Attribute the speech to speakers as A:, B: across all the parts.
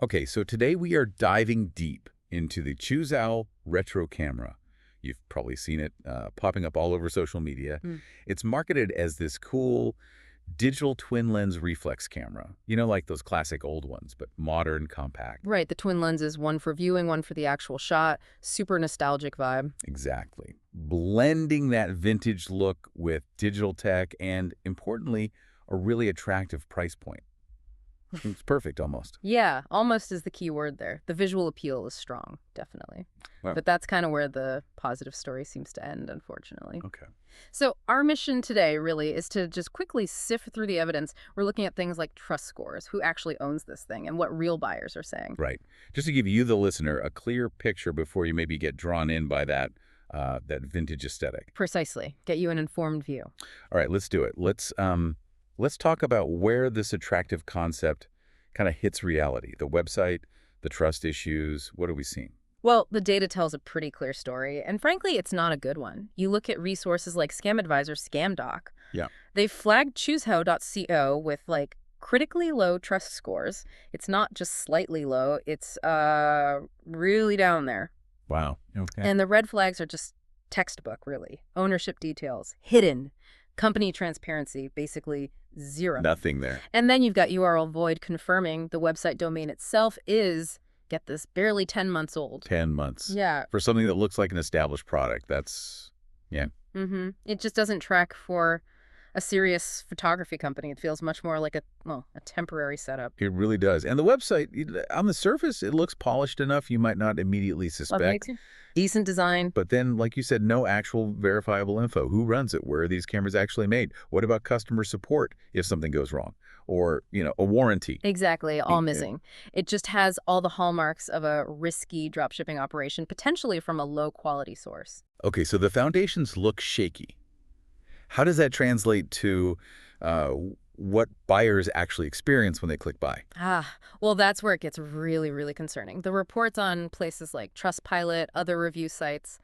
A: Okay, so today we are diving deep into the Chuzhao retro camera. You've probably seen it popping up all over social media.
B: Mm.
A: It's marketed as this cool digital twin lens reflex camera. Like those classic old ones, but modern, compact.
B: Right, the twin lenses, one for viewing, one for the actual shot. Super nostalgic vibe.
A: Exactly. Blending that vintage look with digital tech and, importantly, a really attractive price point. It's perfect almost.
B: Yeah, almost is the key word there. The visual appeal is strong, definitely.
A: Wow.
B: But that's kind of where the positive story seems to end, unfortunately.
A: Okay.
B: So our mission today really is to just quickly sift through the evidence. We're looking at things like trust scores, who actually owns this thing, and what real buyers are saying.
A: Right. Just to give you, the listener, a clear picture before you maybe get drawn in by that vintage aesthetic.
B: Precisely. Get you an informed view.
A: All right, let's do it. Let's talk about where this attractive concept kind of hits reality. The website, the trust issues. What are we seeing?
B: Well, the data tells a pretty clear story, and frankly, it's not a good one. You look at resources like Scam Advisor, ScamDoc.
A: Yeah.
B: They flagged Chuzhao.co with critically low trust scores. It's not just slightly low, it's really down there.
A: Wow. Okay.
B: And the red flags are just textbook, really. Ownership details, hidden. Company transparency, basically zero.
A: Nothing there.
B: And then you've got URL void confirming the website domain itself is, get this, barely 10 months old.
A: 10 months.
B: Yeah.
A: For something that looks like an established product. Yeah.
B: It just doesn't track for a serious photography company. It feels much more like a temporary setup.
A: It really does. And the website, on the surface, it looks polished enough you might not immediately suspect.
B: Decent design.
A: But then, like you said, no actual verifiable info. Who runs it? Where are these cameras actually made? What about customer support if something goes wrong? Or, a warranty?
B: Exactly, all missing. It just has all the hallmarks of a risky dropshipping operation, potentially from a low-quality source.
A: Okay, so the foundations look shaky. How does that translate to what buyers actually experience when they click buy?
B: Well, that's where it gets really, really concerning. The reports on places like Trustpilot, other review sites,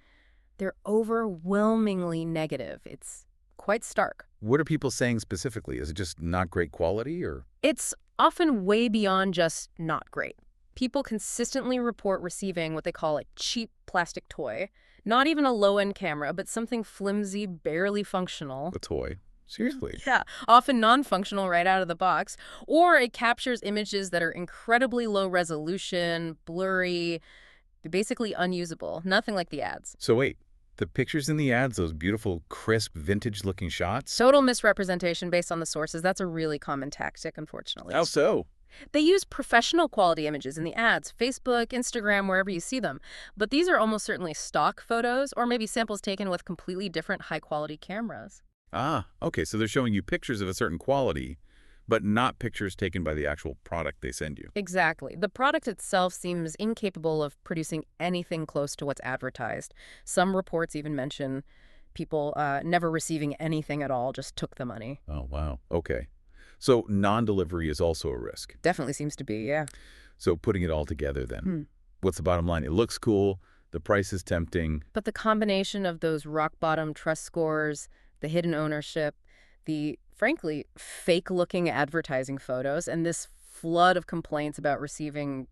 B: they're overwhelmingly negative. It's quite stark.
A: What are people saying specifically? Is it just not great quality or?
B: It's often way beyond just not great. People consistently report receiving what they call a cheap plastic toy. Not even a low-end camera, but something flimsy, barely functional.
A: A toy? Seriously?
B: Yeah, often non-functional right out of the box. Or it captures images that are incredibly low resolution, blurry, basically unusable. Nothing like the ads.
A: So wait, the pictures in the ads, those beautiful, crisp, vintage-looking shots?
B: Total misrepresentation based on the sources. That's a really common tactic, unfortunately.
A: How so?
B: They use professional quality images in the ads, Facebook, Instagram, wherever you see them. But these are almost certainly stock photos or maybe samples taken with completely different high-quality cameras.
A: Okay, so they're showing you pictures of a certain quality, but not pictures taken by the actual product they send you.
B: Exactly. The product itself seems incapable of producing anything close to what's advertised. Some reports even mention people never receiving anything at all, just took the money.
A: Oh, wow. Okay. So non-delivery is also a risk.
B: Definitely seems to be, yeah.
A: So putting it all together then, what's the bottom line? It looks cool, the price is tempting.
B: But the combination of those rock-bottom trust scores, the hidden ownership, the, frankly, fake-looking advertising photos, and this flood of complaints about receiving,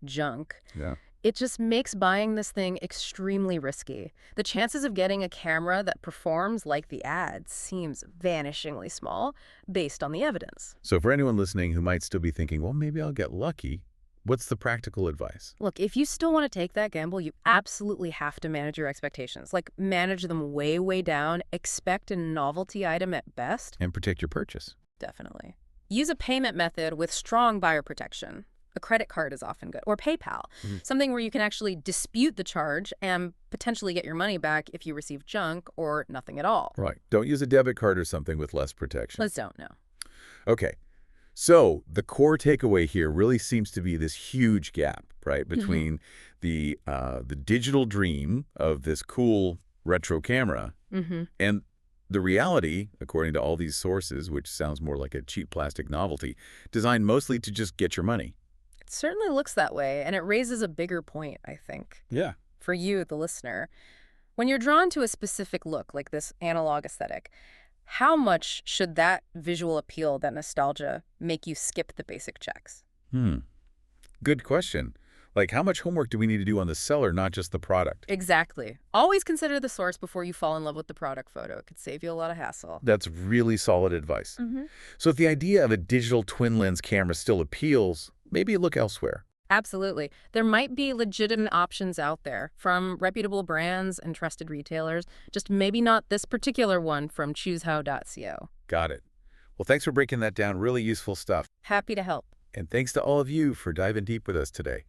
B: junk.
A: Yeah.
B: It just makes buying this thing extremely risky. The chances of getting a camera that performs like the ads seems vanishingly small based on the evidence.
A: So for anyone listening who might still be thinking, well, maybe I'll get lucky, what's the practical advice?
B: Look, if you still want to take that gamble, you absolutely have to manage your expectations. Manage them way, way down. Expect a novelty item at best.
A: And protect your purchase.
B: Definitely. Use a payment method with strong buyer protection. A credit card is often good, or PayPal, something where you can actually dispute the charge and potentially get your money back if you receive junk or nothing at all.
A: Right. Don't use a debit card or something with less protection.
B: Let's don't know.
A: Okay. So the core takeaway here really seems to be this huge gap, right, between the digital dream of this cool retro camera and the reality, according to all these sources, which sounds more like a cheap plastic novelty, designed mostly to just get your money.
B: It certainly looks that way, and it raises a bigger point, I think.
A: Yeah.
B: For you, the listener. When you're drawn to a specific look, like this analog aesthetic, how much should that visual appeal, that nostalgia, make you skip the basic checks?
A: Good question. Like, how much homework do we need to do on the seller, not just the product?
B: Exactly. Always consider the source before you fall in love with the product photo. It could save you a lot of hassle.
A: That's really solid advice.
B: Hmm.
A: So if the idea of a digital twin lens camera still appeals, maybe look elsewhere.
B: Absolutely. There might be legitimate options out there from reputable brands and trusted retailers, just maybe not this particular one from Chuzhao.co.
A: Got it. Well, thanks for breaking that down. Really useful stuff.
B: Happy to help.
A: And thanks to all of you for diving deep with us today.